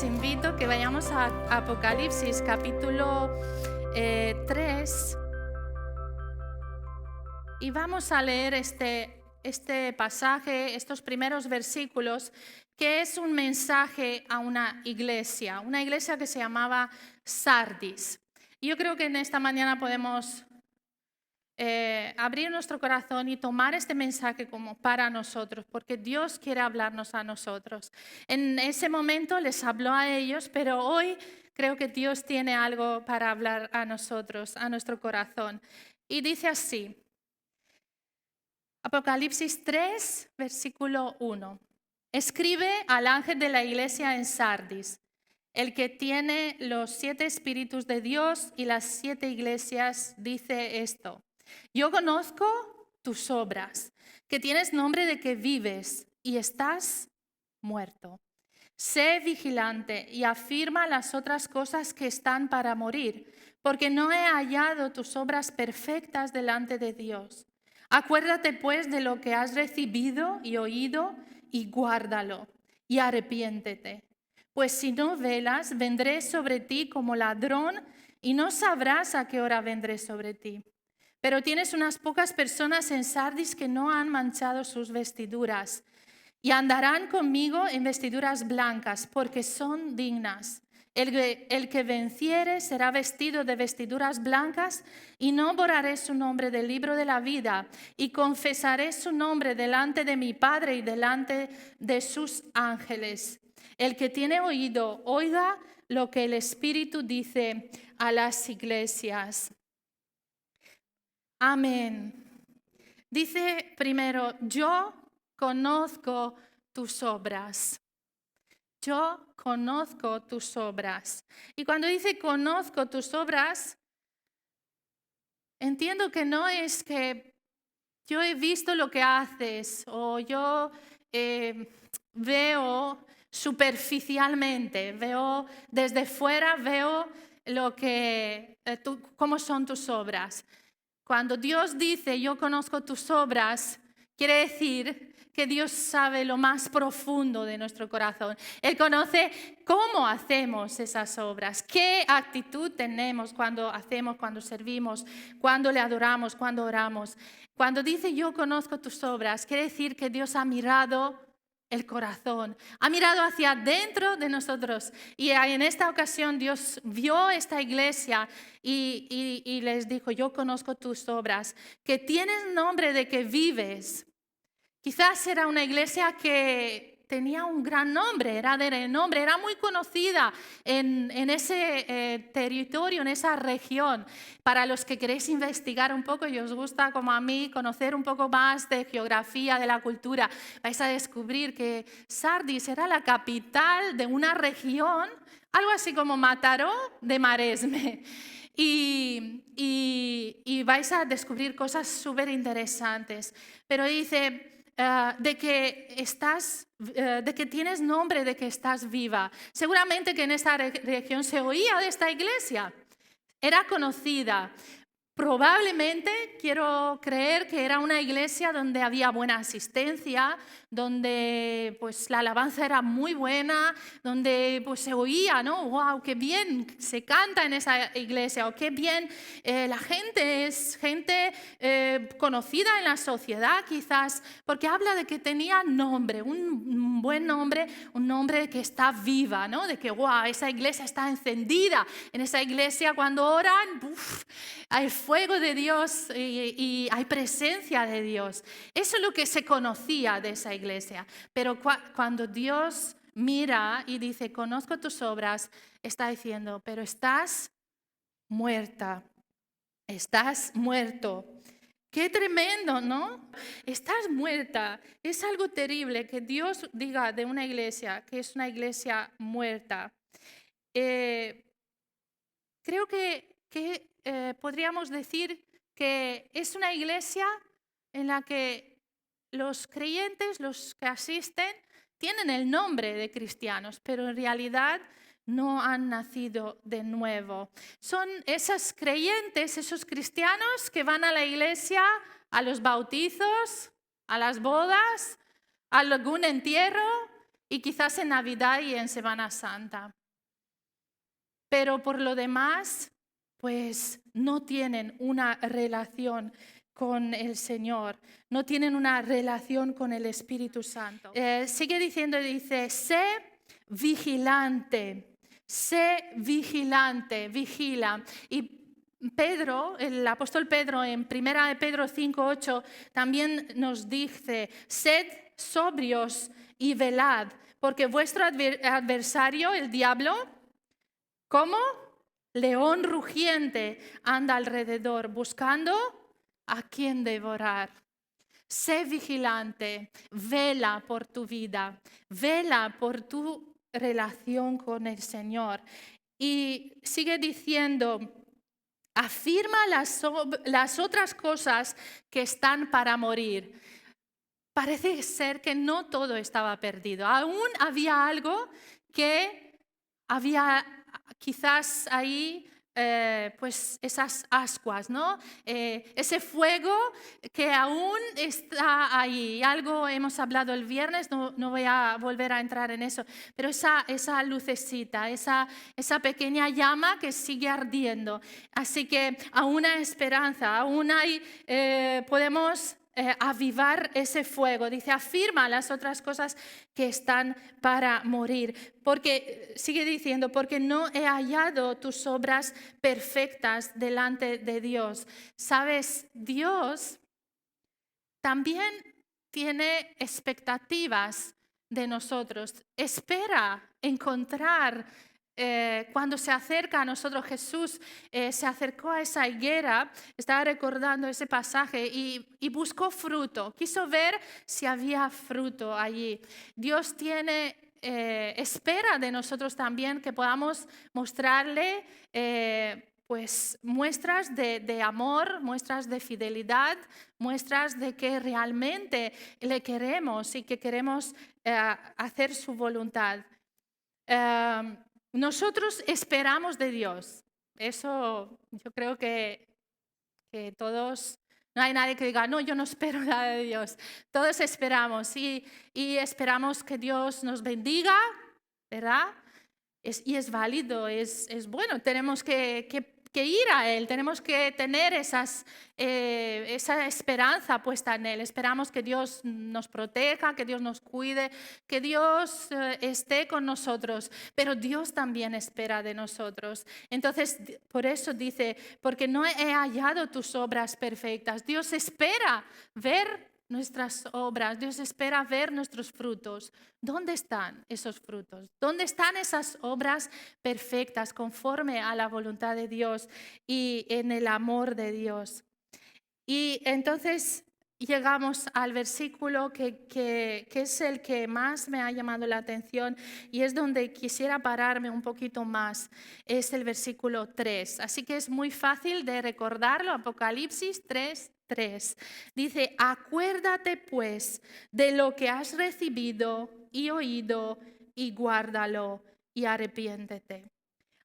invito que vayamos a Apocalipsis capítulo 3 y vamos a leer este pasaje, estos primeros versículos, que es un mensaje a una iglesia que se llamaba Sardis. Y yo creo que en esta mañana podemos abrir nuestro corazón y tomar este mensaje como para nosotros, porque Dios quiere hablarnos a nosotros. En ese momento les habló a ellos, pero hoy creo que Dios tiene algo para hablar a nosotros, a nuestro corazón. Y dice así, Apocalipsis 3, versículo 1. Escribe al ángel de la iglesia en Sardis, el que tiene los 7 espíritus de Dios y las 7 iglesias, dice esto. Yo conozco tus obras, que tienes nombre de que vives y estás muerto. Sé vigilante y afirma las otras cosas que están para morir, porque no he hallado tus obras perfectas delante de Dios. Acuérdate pues de lo que has recibido y oído y guárdalo y arrepiéntete. Pues si no velas, vendré sobre ti como ladrón y no sabrás a qué hora vendré sobre ti. Pero tienes unas pocas personas en Sardis que no han manchado sus vestiduras y andarán conmigo en vestiduras blancas porque son dignas. El que venciere será vestido de vestiduras blancas y no borraré su nombre del libro de la vida y confesaré su nombre delante de mi Padre y delante de sus ángeles. El que tiene oído, oiga lo que el Espíritu dice a las iglesias. Amén. Dice primero, yo conozco tus obras. Yo conozco tus obras. Y cuando dice conozco tus obras, entiendo que no es que yo he visto lo que haces o yo veo superficialmente, veo desde fuera, veo lo que, cómo son tus obras. Cuando Dios dice yo conozco tus obras, quiere decir que Dios sabe lo más profundo de nuestro corazón. Él conoce cómo hacemos esas obras, qué actitud tenemos cuando hacemos, cuando servimos, cuando le adoramos, cuando oramos. Cuando dice yo conozco tus obras, quiere decir que Dios ha mirado el corazón, ha mirado hacia adentro de nosotros. Y en esta ocasión Dios vio esta iglesia y les dijo, yo conozco tus obras, que tienes nombre de que vives. Quizás era una iglesia que tenía un gran nombre, era de renombre, era muy conocida en ese territorio, en esa región. Para los que queréis investigar un poco y os gusta, como a mí, conocer un poco más de geografía, de la cultura, vais a descubrir que Sardis era la capital de una región, algo así como Mataró de Maresme. Y vais a descubrir cosas súper interesantes. Pero dice de que tienes nombre de que estás viva. Seguramente que en esta región se oía de esta iglesia. Era conocida. Probablemente quiero creer que era una iglesia donde había buena asistencia, donde pues la alabanza era muy buena, donde pues se oía, ¿no? ¡Wow! ¡Qué bien se canta en esa iglesia! ¡O qué bien la gente es gente conocida en la sociedad quizás! Porque habla de que tenía nombre, un buen nombre, un nombre que está viva, ¿no? De que ¡wow! Esa iglesia está encendida. En esa iglesia cuando oran, hay fuego de Dios y hay presencia de Dios. Eso es lo que se conocía de esa iglesia. Pero cuando Dios mira y dice, conozco tus obras, está diciendo, pero estás muerta, estás muerto. Qué tremendo, ¿no? Estás muerta. Es algo terrible que Dios diga de una iglesia que es una iglesia muerta. Creo que podríamos decir que es una iglesia en la que los creyentes, los que asisten, tienen el nombre de cristianos, pero en realidad no han nacido de nuevo. Son esos creyentes, esos cristianos que van a la iglesia, a los bautizos, a las bodas, a algún entierro, y quizás en Navidad y en Semana Santa. Pero por lo demás, pues no tienen una relación con el Señor, no tienen una relación con el Espíritu Santo. Sigue diciendo, dice, sé vigilante, vigila. Y Pedro, el apóstol Pedro, en 1 de Pedro 5:8, también nos dice, sed sobrios y velad, porque vuestro adversario, el diablo, ¿cómo? León rugiente anda alrededor buscando a quien devorar. Sé vigilante, vela por tu vida, vela por tu relación con el Señor. Y sigue diciendo, afirma las otras cosas que están para morir. Parece ser que no todo estaba perdido. Aún había algo que había quizás ahí, pues esas ascuas, ¿no? Ese fuego que aún está ahí. Algo hemos hablado el viernes, no voy a volver a entrar en eso, pero esa lucecita, esa pequeña llama que sigue ardiendo. Así que aún hay esperanza, aún hay, podemos avivar ese fuego. Dice, afirma las otras cosas que están para morir. Porque, sigue diciendo, porque no he hallado tus obras perfectas delante de Dios. Sabes, Dios también tiene expectativas de nosotros. Espera encontrar. Cuando se acerca a nosotros, Jesús se acercó a esa higuera, estaba recordando ese pasaje y buscó fruto, quiso ver si había fruto allí. Dios espera de nosotros también que podamos mostrarle pues muestras de amor, muestras de fidelidad, muestras de que realmente le queremos y que queremos hacer su voluntad. Nosotros esperamos de Dios. Eso yo creo que todos, no hay nadie que diga, no, yo no espero nada de Dios. Todos esperamos y esperamos que Dios nos bendiga, ¿verdad? Y es válido, es bueno. Tenemos que ir a Él, tenemos que tener esa esperanza puesta en Él. Esperamos que Dios nos proteja, que Dios nos cuide, que Dios esté con nosotros, pero Dios también espera de nosotros. Entonces, por eso dice, porque no he hallado tus obras perfectas. Dios espera ver nuestras obras, Dios espera ver nuestros frutos. ¿Dónde están esos frutos? ¿Dónde están esas obras perfectas conforme a la voluntad de Dios y en el amor de Dios? Y entonces llegamos al versículo que es el que más me ha llamado la atención y es donde quisiera pararme un poquito más. Es el versículo 3. Así que es muy fácil de recordarlo. Apocalipsis 3:3. Dice, acuérdate pues de lo que has recibido y oído y guárdalo y arrepiéntete.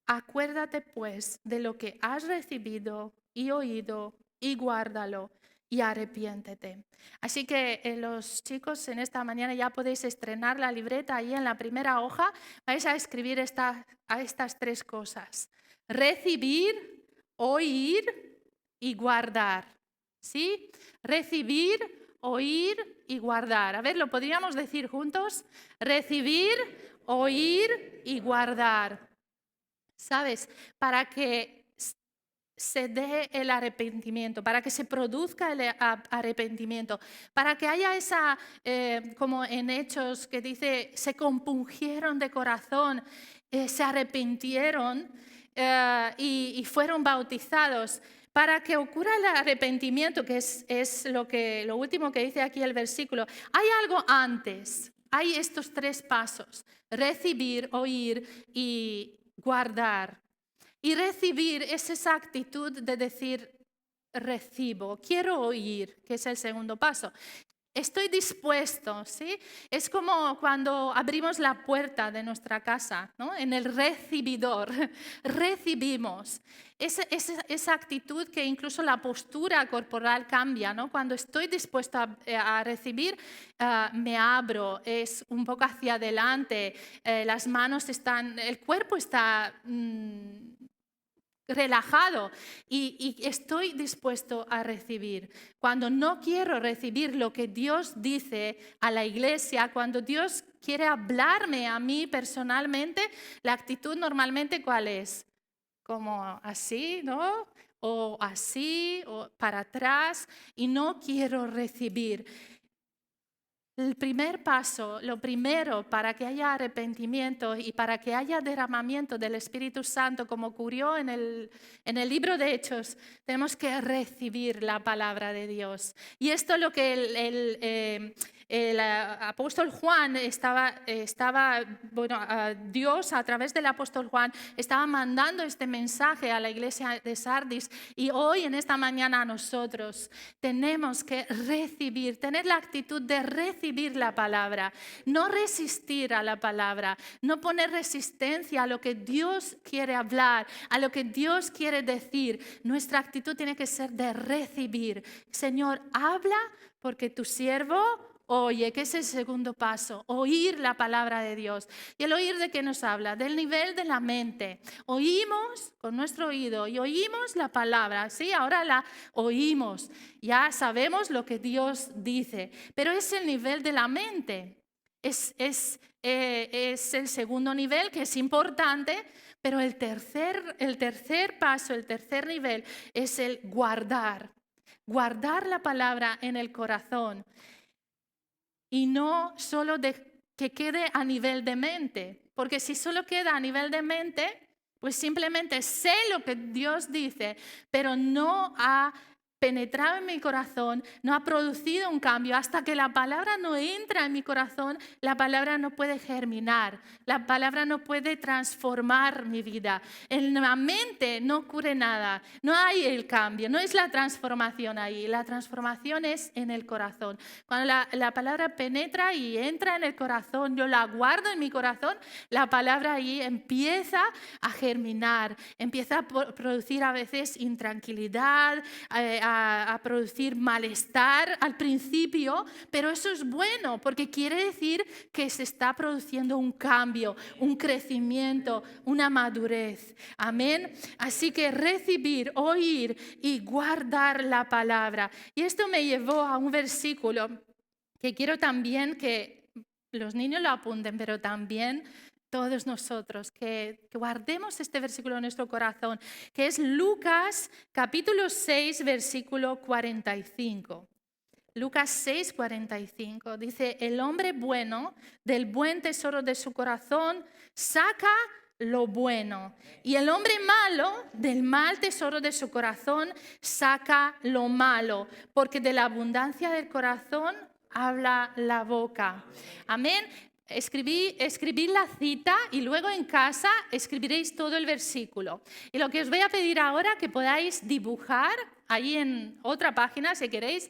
Acuérdate pues de lo que has recibido y oído y guárdalo y arrepiéntete. Así que los chicos en esta mañana ya podéis estrenar la libreta ahí en la primera hoja. Vais a escribir estas tres cosas. Recibir, oír y guardar. ¿Sí? Recibir, oír y guardar. A ver, ¿lo podríamos decir juntos? Recibir, oír y guardar. ¿Sabes? Para que se dé el arrepentimiento, para que se produzca el arrepentimiento, para que haya esa, como en Hechos que dice, se compungieron de corazón, se arrepintieron y fueron bautizados. Para que ocurra el arrepentimiento, que es lo último que dice aquí el versículo, hay algo antes, hay estos tres pasos, recibir, oír y guardar. Y recibir es esa actitud de decir, recibo, quiero oír, que es el segundo paso. Estoy dispuesto, ¿sí? Es como cuando abrimos la puerta de nuestra casa, ¿no? En el recibidor, recibimos. Esa actitud que incluso la postura corporal cambia, ¿no? Cuando estoy dispuesto a recibir, me abro, es un poco hacia adelante, las manos están, el cuerpo está relajado y estoy dispuesto a recibir. Cuando no quiero recibir lo que Dios dice a la iglesia, cuando Dios quiere hablarme a mí personalmente, la actitud normalmente ¿cuál es? Como así, ¿no? O así, o para atrás, y no quiero recibir. El primer paso, lo primero para que haya arrepentimiento y para que haya derramamiento del Espíritu Santo, como ocurrió en el libro de Hechos, tenemos que recibir la palabra de Dios. Y esto es lo que el apóstol Juan Dios a través del apóstol Juan estaba mandando este mensaje a la iglesia de Sardis, y hoy en esta mañana a nosotros tenemos que recibir, tener la actitud de recibir la palabra, no resistir a la palabra, no poner resistencia a lo que Dios quiere hablar, a lo que Dios quiere decir. Nuestra actitud tiene que ser de recibir. Señor, habla porque tu siervo oye, que es el segundo paso, oír la palabra de Dios. ¿Y el oír de qué nos habla? Del nivel de la mente. Oímos con nuestro oído y oímos la palabra, ¿sí? Ahora la oímos, ya sabemos lo que Dios dice, pero es el nivel de la mente. Es el segundo nivel, que es importante, pero el tercer paso, el tercer nivel es el guardar la palabra en el corazón. Y no solo que quede a nivel de mente, porque si solo queda a nivel de mente, pues simplemente sé lo que Dios dice, pero no ha penetrado en mi corazón, no ha producido un cambio. Hasta que la palabra no entra en mi corazón, la palabra no puede germinar, la palabra no puede transformar mi vida. En la mente no ocurre nada, no hay el cambio, no es la transformación ahí, la transformación es en el corazón. Cuando la palabra penetra y entra en el corazón, yo la guardo en mi corazón, la palabra ahí empieza a germinar, empieza a producir a veces intranquilidad, a producir malestar al principio, pero eso es bueno porque quiere decir que se está produciendo un cambio, un crecimiento, una madurez. Amén. Así que recibir, oír y guardar la palabra. Y esto me llevó a un versículo que quiero también que los niños lo apunten, pero también todos nosotros, que guardemos este versículo en nuestro corazón, que es Lucas capítulo 6, versículo 45. Lucas 6, 45 dice, el hombre bueno del buen tesoro de su corazón saca lo bueno, y el hombre malo del mal tesoro de su corazón saca lo malo, porque de la abundancia del corazón habla la boca. Amén. Escribí la cita y luego en casa escribiréis todo el versículo. Y lo que os voy a pedir ahora que podáis dibujar ahí en otra página, si queréis,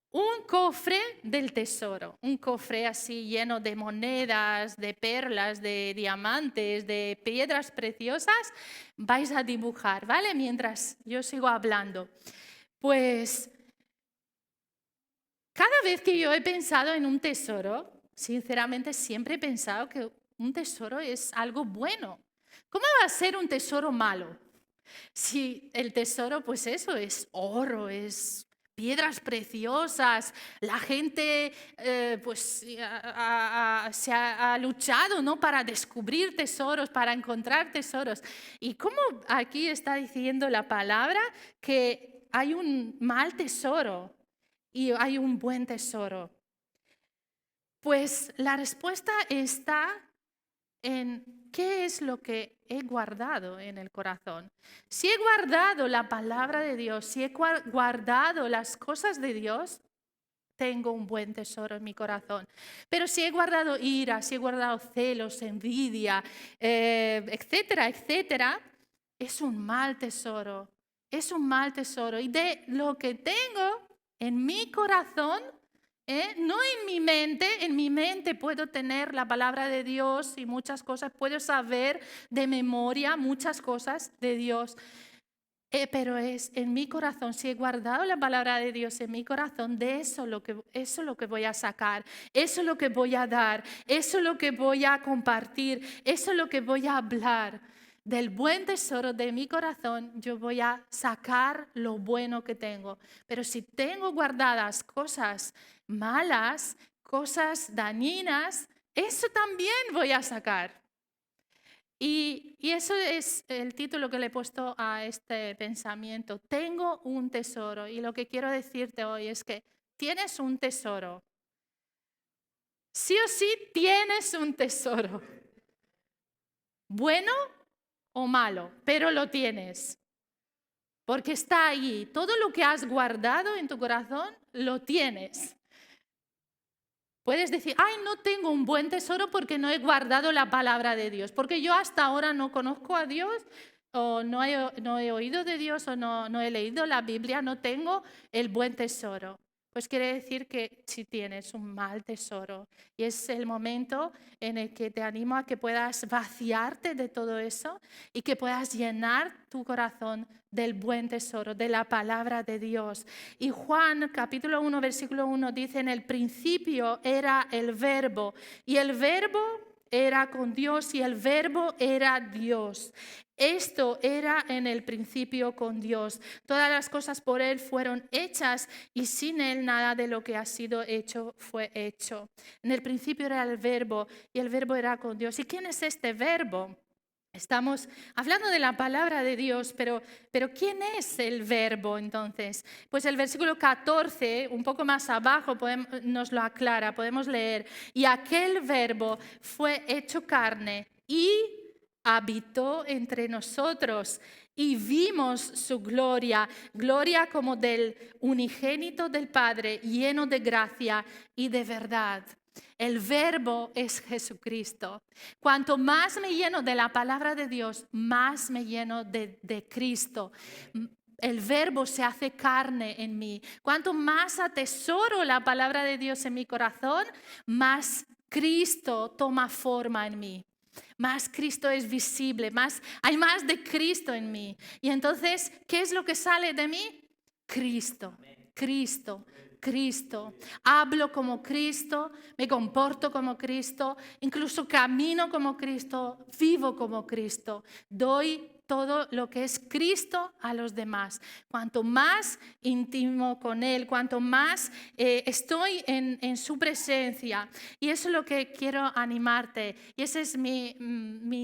un cofre del tesoro, un cofre así lleno de monedas, de perlas, de diamantes, de piedras preciosas. Vais a dibujar, ¿vale? Mientras yo sigo hablando. Pues cada vez que yo he pensado en un tesoro, sinceramente siempre he pensado que un tesoro es algo bueno. ¿Cómo va a ser un tesoro malo? Si el tesoro, pues eso, es oro, es piedras preciosas, la gente se ha luchado, ¿no?, para descubrir tesoros, para encontrar tesoros. ¿Y cómo aquí está diciendo la palabra que hay un mal tesoro y hay un buen tesoro? Pues la respuesta está en qué es lo que he guardado en el corazón. Si he guardado la palabra de Dios, si he guardado las cosas de Dios, tengo un buen tesoro en mi corazón. Pero si he guardado ira, si he guardado celos, envidia, etcétera, etcétera, es un mal tesoro. Es un mal tesoro. Y de lo que tengo en mi corazón No en mi mente puedo tener la palabra de Dios y muchas cosas, puedo saber de memoria muchas cosas de Dios. Pero es en mi corazón, si he guardado la palabra de Dios en mi corazón, de eso es lo que voy a sacar, eso es lo que voy a dar, eso es lo que voy a compartir, eso es lo que voy a hablar. Del buen tesoro de mi corazón yo voy a sacar lo bueno que tengo. Pero si tengo guardadas cosas malas, cosas dañinas, eso también voy a sacar. Y eso es el título que le he puesto a este pensamiento. Tengo un tesoro. Y lo que quiero decirte hoy es que tienes un tesoro. Sí o sí tienes un tesoro. Bueno o malo, pero lo tienes. Porque está ahí. Todo lo que has guardado en tu corazón, lo tienes. Puedes decir, ay, no tengo un buen tesoro porque no he guardado la palabra de Dios, porque yo hasta ahora no conozco a Dios, o no he oído de Dios, o no he leído la Biblia, no tengo el buen tesoro. Pues quiere decir que sí tienes un mal tesoro. Y es el momento en el que te animo a que puedas vaciarte de todo eso y que puedas llenar tu corazón del buen tesoro, de la palabra de Dios. Y Juan capítulo 1, versículo 1 dice, en el principio era el verbo, y el verbo era con Dios, y el verbo era Dios. Esto era en el principio con Dios. Todas las cosas por Él fueron hechas y sin Él nada de lo que ha sido hecho fue hecho. En el principio era el verbo y el verbo era con Dios. ¿Y quién es este verbo? Estamos hablando de la palabra de Dios, pero ¿quién es el verbo entonces? Pues el versículo 14, un poco más abajo, nos lo aclara, podemos leer. Y aquel verbo fue hecho carne y habitó entre nosotros y vimos su gloria, gloria como del unigénito del Padre, lleno de gracia y de verdad. El verbo es Jesucristo. Cuanto más me lleno de la palabra de Dios, más me lleno de Cristo. El verbo se hace carne en mí. Cuanto más atesoro la palabra de Dios en mi corazón, más Cristo toma forma en mí. Más Cristo es visible, hay más de Cristo en mí. Y entonces, ¿qué es lo que sale de mí? Cristo, Cristo, Cristo. Hablo como Cristo, me comporto como Cristo, incluso camino como Cristo, vivo como Cristo. Doy todo lo que es Cristo a los demás. Cuanto más íntimo con Él, cuanto más estoy en su presencia. Y eso es lo que quiero animarte. Y ese es mi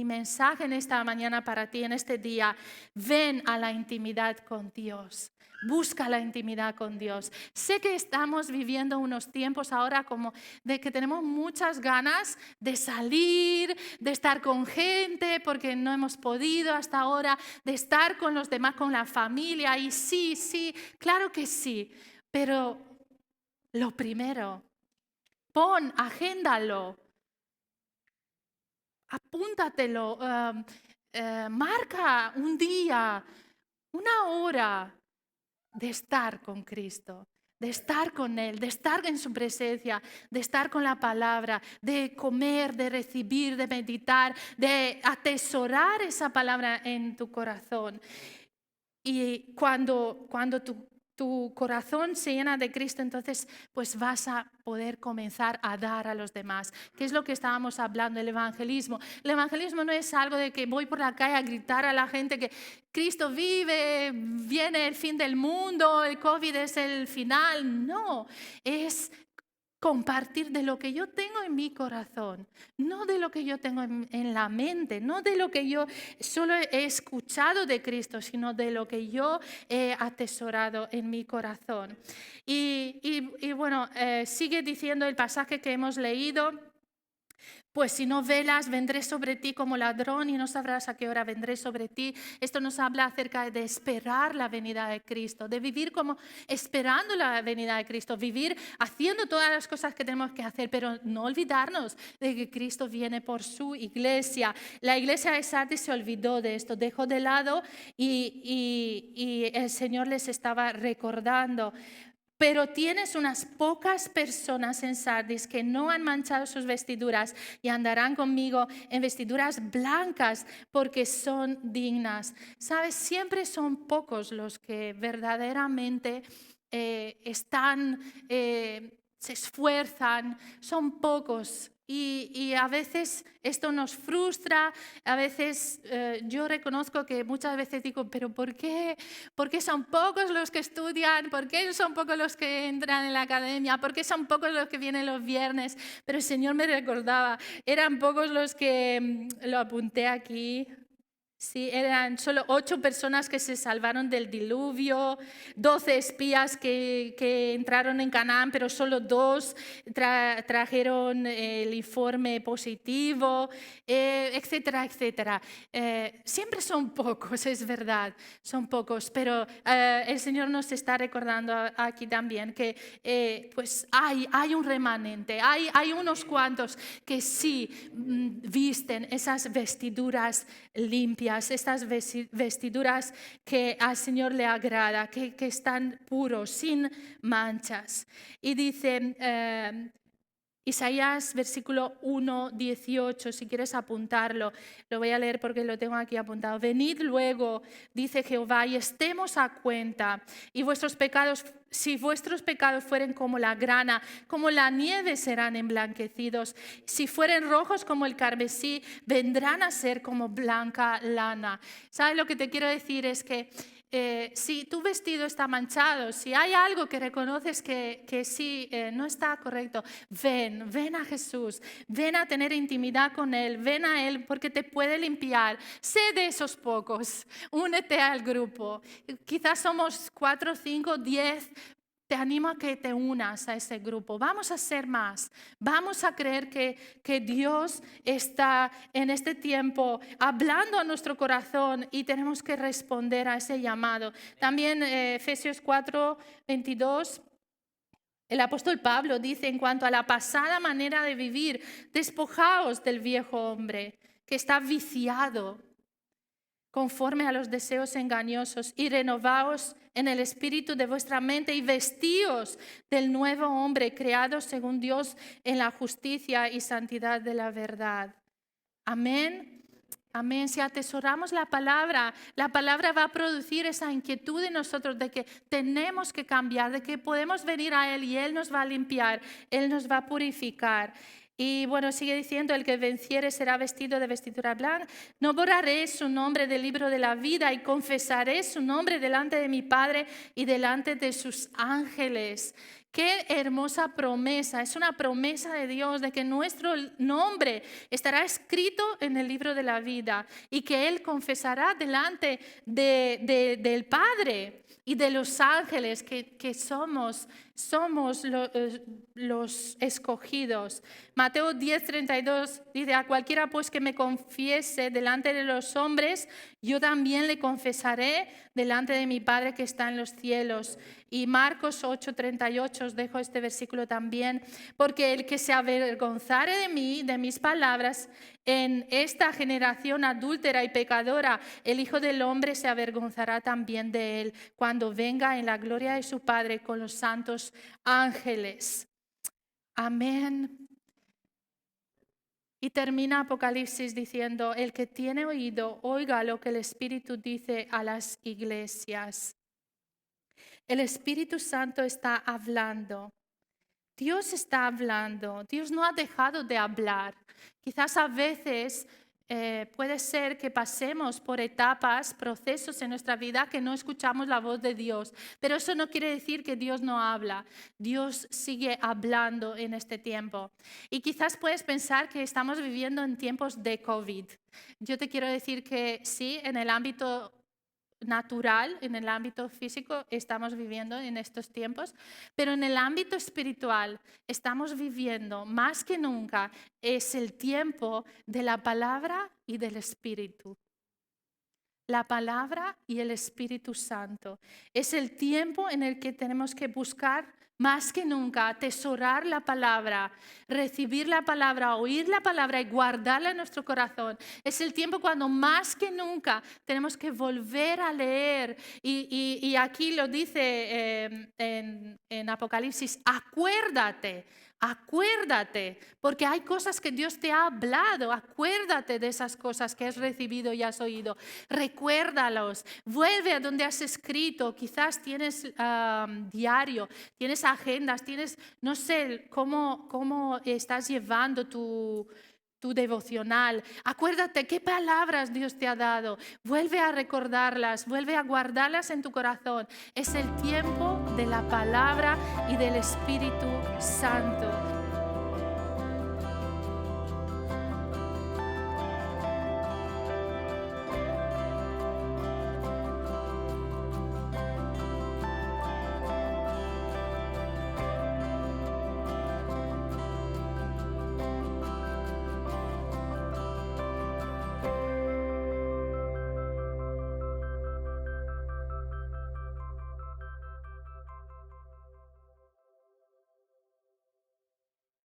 mensaje en esta mañana para ti, en este día. Ven a la intimidad con Dios. Busca la intimidad con Dios. Sé que estamos viviendo unos tiempos ahora como de que tenemos muchas ganas de salir, de estar con gente, porque no hemos podido hasta ahora, de estar con los demás, con la familia. Y sí, claro que sí. Pero lo primero, agéndalo, apúntatelo, marca un día, una hora de estar con Cristo, de estar con Él, de estar en su presencia, de estar con la palabra, de comer, de recibir, de meditar, de atesorar esa palabra en tu corazón. Y cuando tu corazón se llena de Cristo, entonces pues vas a poder comenzar a dar a los demás. ¿Qué es lo que estábamos hablando? El evangelismo. El evangelismo no es algo de que voy por la calle a gritar a la gente que Cristo vive, viene el fin del mundo, el COVID es el final. No, es compartir de lo que yo tengo en mi corazón, no de lo que yo tengo en la mente, no de lo que yo solo he escuchado de Cristo, sino de lo que yo he atesorado en mi corazón. Y bueno, sigue diciendo el pasaje que hemos leído. Pues si no velas, vendré sobre ti como ladrón y no sabrás a qué hora vendré sobre ti. Esto nos habla acerca de esperar la venida de Cristo, de vivir como esperando la venida de Cristo, vivir haciendo todas las cosas que tenemos que hacer, pero no olvidarnos de que Cristo viene por su iglesia. La iglesia de Sardis se olvidó de esto, dejó de lado y el Señor les estaba recordando. Pero tienes unas pocas personas en Sardis que no han manchado sus vestiduras y andarán conmigo en vestiduras blancas porque son dignas. ¿Sabes? Siempre son pocos los que verdaderamente se esfuerzan, son pocos. Y a veces esto nos frustra, a veces yo reconozco que muchas veces digo, pero ¿por qué? ¿Por qué son pocos los que estudian? ¿Por qué son pocos los que entran en la academia? ¿Por qué son pocos los que vienen los viernes? Pero el Señor me recordaba, eran pocos los que, lo apunté aquí, sí, eran solo 8 personas que se salvaron del diluvio, 12 espías que entraron en Canaán, pero solo 2 trajeron el informe positivo, etcétera, etcétera. Siempre son pocos, es verdad, son pocos, pero el Señor nos está recordando aquí también que pues hay un remanente, hay unos cuantos que sí visten esas vestiduras limpias, estas vestiduras que al Señor le agrada, que están puros, sin manchas. Y dice Isaías versículo 1, 18, si quieres apuntarlo, lo voy a leer porque lo tengo aquí apuntado. Venid luego, dice Jehová, y estemos a cuenta, y vuestros pecados, si vuestros pecados fueren como la grana, como la nieve serán emblanquecidos. Si fueren rojos como el carmesí, vendrán a ser como blanca lana. ¿Sabes lo que te quiero decir? Es que si tu vestido está manchado, si hay algo que reconoces que sí no está correcto, ven a Jesús, ven a tener intimidad con Él, ven a Él porque te puede limpiar. Sé de esos pocos, únete al grupo. Quizás somos 4, 5, 10. Te animo a que te unas a ese grupo. Vamos a ser más. Vamos a creer que Dios está en este tiempo hablando a nuestro corazón y tenemos que responder a ese llamado. También Efesios 4, 22. El apóstol Pablo dice, en cuanto a la pasada manera de vivir, despojaos del viejo hombre que está viciado conforme a los deseos engañosos, y renovaos en el espíritu de vuestra mente y vestíos del nuevo hombre creado según Dios en la justicia y santidad de la verdad. Amén. Amén. Si atesoramos la palabra va a producir esa inquietud en nosotros de que tenemos que cambiar, de que podemos venir a Él y Él nos va a limpiar, Él nos va a purificar. Y bueno, sigue diciendo, el que venciere será vestido de vestidura blanca. No borraré su nombre del libro de la vida y confesaré su nombre delante de mi Padre y delante de sus ángeles. Qué hermosa promesa, es una promesa de Dios de que nuestro nombre estará escrito en el libro de la vida y que Él confesará delante del Padre y de los ángeles que somos los escogidos. Mateo 10:32 dice, a cualquiera pues que me confiese delante de los hombres, yo también le confesaré delante de mi Padre que está en los cielos. Y Marcos 8:38, os dejo este versículo también, porque el que se avergonzare de mí, de mis palabras, en esta generación adúltera y pecadora, el Hijo del Hombre se avergonzará también de él cuando venga en la gloria de su Padre con los santos ángeles. Amén. Y termina Apocalipsis diciendo, el que tiene oído, oiga lo que el Espíritu dice a las iglesias. El Espíritu Santo está hablando. Dios está hablando. Dios no ha dejado de hablar. Quizás a veces puede ser que pasemos por etapas, procesos en nuestra vida que no escuchamos la voz de Dios. Pero eso no quiere decir que Dios no habla. Dios sigue hablando en este tiempo. Y quizás puedes pensar que estamos viviendo en tiempos de COVID. Yo te quiero decir que sí, en el ámbito natural, en el ámbito físico estamos viviendo en estos tiempos, pero en el ámbito espiritual estamos viviendo más que nunca, es el tiempo de la palabra y del Espíritu. La palabra y el Espíritu Santo. Es el tiempo en el que tenemos que buscar más que nunca, atesorar la palabra, recibir la palabra, oír la palabra y guardarla en nuestro corazón. Es el tiempo cuando más que nunca tenemos que volver a leer. Y aquí lo dice en Apocalipsis, acuérdate. Acuérdate, porque hay cosas que Dios te ha hablado. Acuérdate de esas cosas que has recibido y has oído. Recuérdalos. Vuelve a donde has escrito. Quizás tienes diario, tienes agendas, tienes, no sé cómo estás llevando tu devocional. Acuérdate qué palabras Dios te ha dado. Vuelve a recordarlas, vuelve a guardarlas en tu corazón. Es el tiempo de la palabra y del Espíritu Santo.